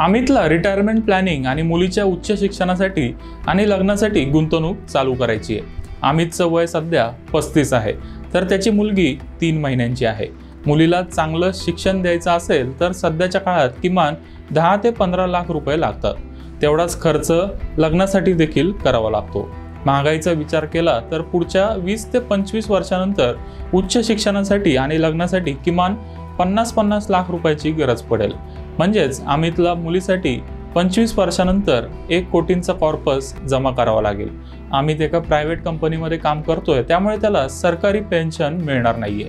अमितला retirement planning आणि मुलीच्या उच्च शिक्षणासाठी आणि लग्नासाठी गुंतवणूक चालू करायची आहे। अमितचं वय सध्या 35 आहे, तर त्याची मुलगी 3 महिन्यांची आहे। मुलीला चांगलं शिक्षण द्यायचं असेल तर सध्याच्या काळात किमान 10 ते 15 लाख रुपये लागतात। तेवढाच खर्च लग्नासाठी देखील करावा लागतो। महागाईचा विचार केला तर पुढच्या 20 ते 25 वर्षानंतर उच्च शिक्षणासाठी आणि लग्नासाठी किमान 50 लाख रुपयाची गरज पडेल। म्हणजेच अमितला मुलीसाठी 25 वर्षानंतर 1 कोटींचा कॉर्पस जमा करावा लागेल। अमित एका प्रायव्हेट कंपनीमध्ये काम करतोय, त्यामुळे त्याला सरकारी पेन्शन मिळणार नाहीये।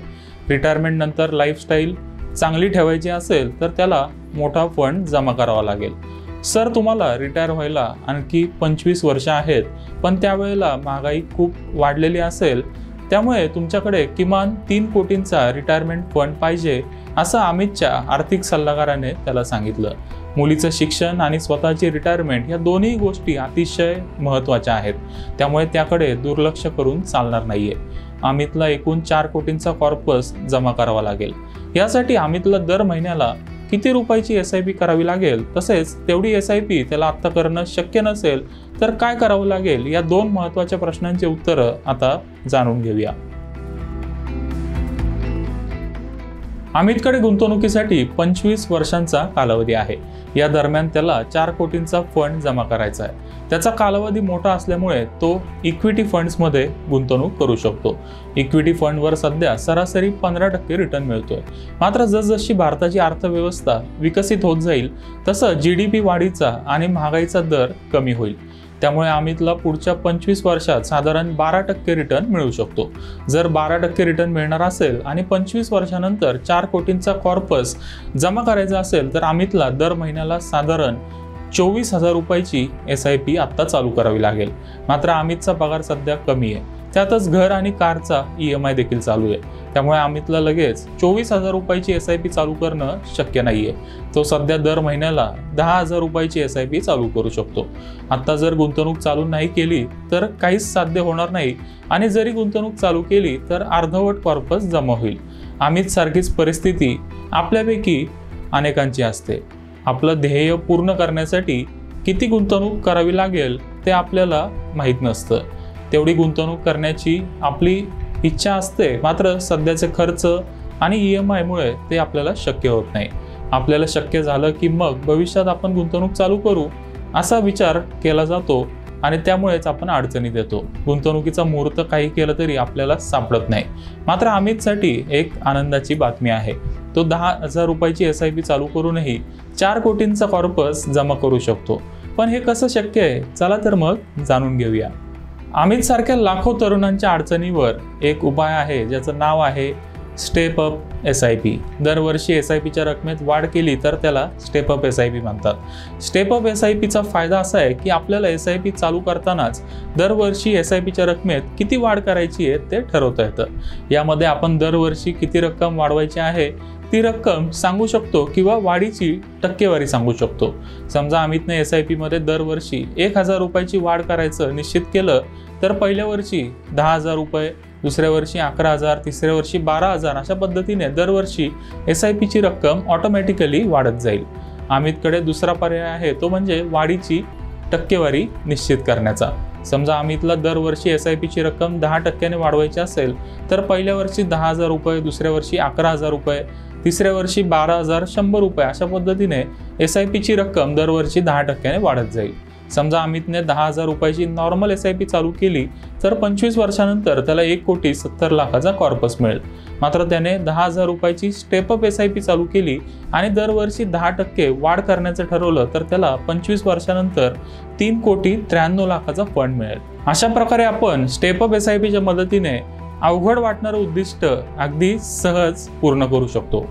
रिटायरमेंट नंतर लाईफस्टाईल चांगली ठेवायची असेल तर त्याला मोठा फंड जमा करावा लागेल। सर, तुम्हाला रिटायर व्हायला आणखी 25 वर्ष आहेत, पण त्यावेळेला महागाई खूप वाढलेली असेल, त्यामुळे तुमच्याकडे किमान 3 कोटींचा रिटायरमेंट फंड पाहिजे, असं अमितच्या आर्थिक सल्लागाराने त्याला सांगितलं। मुलीचं शिक्षण आणि स्वतःची रिटायरमेंट या दोन्ही गोष्टी अतिशय महत्त्वाच्या आहेत, त्यामुळे त्याकडे दुर्लक्ष करून चालणार नाहीये। अमितला एकूण 4 कोटींचा कॉर्पस जमा करावा लागेल। यासाठी अमितला दर महिन्याला किती रुपयाची SIP करावी लागेल, तसेच तेवढी SIP त्याला आत्ता करणं शक्य नसेल तर काय करावं लागेल, या 2 महत्त्वाच्या प्रश्नांची उत्तरं आता जाणून घेऊया। अमितकडे गुंतवणुकीसाठी 25 वर्षांचा कालावधी आहे। या दरम्यान त्याला 4 कोटींचा फंड जमा करायचा आहे। त्याचा कालावधी मोठा असल्यामुळे तो इक्विटी फंड्समध्ये गुंतवणूक करू शकतो। इक्विटी फंडवर सध्या सरासरी 15% रिटर्न मिळतोय। मात्र जसजशी भारताची अर्थव्यवस्था विकसित होत जाईल तसं GDP वाढीचा आणि महागाईचा दर कमी होईल, त्यामुळे अमितला पुढच्या 25 वर्षात साधारण 12% रिटर्न मिळू शकतो। जर 12% रिटर्न मिळणार असेल आणि 25 वर्षानंतर 4 कोटींचा कॉर्पस जमा करायचा असेल तर अमितला दर महिन्याला साधारण 24,000 रुपयाची SIP आत्ता चालू करावी लागेल। मात्र अमितचा पगार सध्या कमी आहे, त्यातच घर आणि कारचा EMI देखील चालू आहे, त्यामुळे अमितला लगेच 24,000 रुपयाची SIP चालू करणं शक्य नाहीये। तो सध्या दर महिन्याला 10,000 रुपयाची SIP चालू करू शकतो। आत्ता जर गुंतवणूक चालू नाही केली तर काहीच साध्य होणार नाही, आणि जरी गुंतवणूक चालू केली तर अर्धवट कॉर्पस जमा होईल। अमित सारखीच परिस्थिती आपल्यापैकी अनेकांची असते। आपलं ध्येय पूर्ण करण्यासाठी किती गुंतवणूक करावी लागेल ते आपल्याला माहीत नसतं। तेवढी गुंतवणूक करण्याची आपली इच्छा असते, मात्र सध्याचे खर्च आणि EMI मुळे ते आपल्याला शक्य होत नाही। आपल्याला शक्य झालं की मग भविष्यात आपण गुंतवणूक चालू करू असा विचार केला जातो, आणि त्यामुळेच आपण अडचणीत येतो। गुंतवणुकीचा मुहूर्त काही केलं तरी आपल्याला सापडत नाही। मात्र अमितसाठी एक आनंदाची बातमी आहे, तो 10,000 रुपयाची SIP चालू करूनही 4 कोटींचा कॉर्पस जमा करू शकतो। पण हे कसं शक्य आहे, चला तर मग जाणून घेऊया। अमित सारख्या लाखो तरुणांच्या अडचणीवर एक उपाय आहे, ज्याचं नाव आहे स्टेप अप SIP। दरवर्षी SIPच्या रकमेत वाढ केली तर त्याला स्टेप अप SIP म्हणतात। स्टेप अप SIPचा फायदा असा आहे की आपल्याला SIP चालू करतानाच दरवर्षी SIPच्या रकमेत किती वाढ करायची आहे ते ठरवता येतं। यामध्ये आपण दरवर्षी किती रक्कम वाढवायची आहे ती रक्कम सांगू शकतो किंवा वाढीची टक्केवारी सांगू शकतो। समजा अमितने SIP मध्ये दरवर्षी 1,000 रुपयाची वाढ करायचं निश्चित केलं तर पहिल्या वर्षी 10,000 रुपये, दुसऱ्या वर्षी 11,000, तिसऱ्या वर्षी 12,000, अशा पद्धतीने दरवर्षी SIPची रक्कम ऑटोमॅटिकली वाढत जाईल। अमितकडे दुसरा पर्याय आहे, तो म्हणजे वाढीची टक्केवारी निश्चित करण्याचा। समजा अमितला दरवर्षी SIPची रक्कम 10% वाढवायची असेल तर पहिल्या वर्षी 10,000 रुपये, दुसऱ्या वर्षी 11,000 रुपये, तिसऱ्या वर्षी 12,000, 100 रुपये, अशा पद्धतीने SIPची रक्कम दरवर्षी 10% वाढत जाईल। समजा अमितने 10,000 रुपयाची नॉर्मल SIP चालू केली तर 25 वर्षानंतर त्याला 1,70,00,000चा कॉर्पस मिळेल। मात्र त्याने 10,000 रुपयाची स्टेप अप SIP चालू केली आणि दरवर्षी 10% वाढ करण्याचं ठरवलं तर त्याला 25 वर्षानंतर 3,93,00,000चा फंड मिळेल। अशा प्रकारे आपण स्टेप अप SIPच्या मदतीने अवघड वाटणारं उद्दिष्ट अगदी सहज पूर्ण करू शकतो।